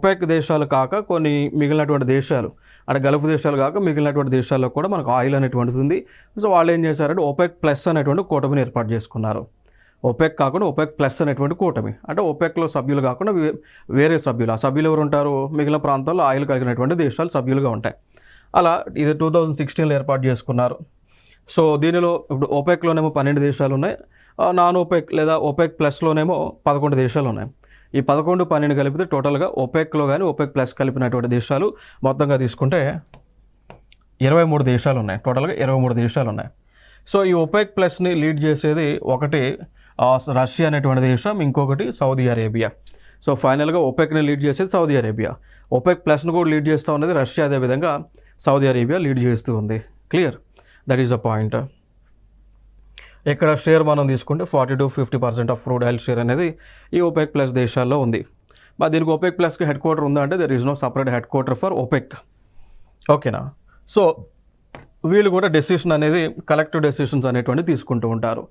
OPEC దేశాలు కాక కొన్ని మిగిలినటువంటి దేశాలు అంటే గల్ఫ్ దేశాలు కాక మిగిలినటువంటి దేశాల్లో కూడా మనకు ఆయిల్ అనేటువంటిది ఉంది. సో వాళ్ళు ఏం చేశారంటే ఒపెక్ ప్లస్ అనేటువంటి కూటమిని ఏర్పాటు చేసుకున్నారు. ఒపెక్ కాకుండా ఒపెక్ ప్లస్ అనేటువంటి కూటమి అంటే ఒపెక్లో సభ్యులు కాకుండా వేరే సభ్యులు, ఆ సభ్యులు ఎవరు ఉంటారు, మిగిలిన ప్రాంతాల్లో ఆయిల్ కలిగినటువంటి దేశాలు సభ్యులుగా ఉంటాయి. అలా ఇది 2016లో ఏర్పాటు చేసుకున్నారు. సో దీనిలో ఇప్పుడు ఒపెక్లోనేమో 12 దేశాలు ఉన్నాయి, నాన్ ఒపెక్ లేదా ఒపెక్ ప్లస్లోనేమో 11 దేశాలు ఉన్నాయి. ఈ 11, 12 కలిపితే టోటల్గా ఒపెక్లో కానీ ఒపెక్ ప్లస్ కలిపినటువంటి దేశాలు మొత్తంగా తీసుకుంటే 23 దేశాలు ఉన్నాయి. టోటల్గా 23 దేశాలు ఉన్నాయి. సో ఈ ఒపెక్ ప్లస్ని లీడ్ చేసేది ఒకటి రష్యా అనేటువంటి దేశం, ఇంకొకటి సౌదీ అరేబియా. సో ఫైనల్గా ఒపెక్ని లీడ్ చేసేది సౌదీ అరేబియా, ఒపెక్ ప్లస్ను కూడా లీడ్ చేస్తూ ఉన్నది రష్యా, అదేవిధంగా సౌదీ అరేబియా లీడ్ చేస్తూ ఉంది. Clear, that is the point. ఇక్కడ షేర్ మనం తీసుకుంటే 40 to 50% of crude oil share అనేది ఈ ఒపెక్ ప్లస్ దేశాల్లో ఉంది. మరి దీనికి ఒపెక్ ప్లస్కి హెడ్ క్వార్టర్ ఉందా అంటే there is no separate headquarter for OPEC. ఓకేనా? సో వీళ్ళు కూడా డెసిషన్ అనేది కలెక్టివ్ డెసిషన్స్ అనేటువంటి తీసుకుంటూ ఉంటారు.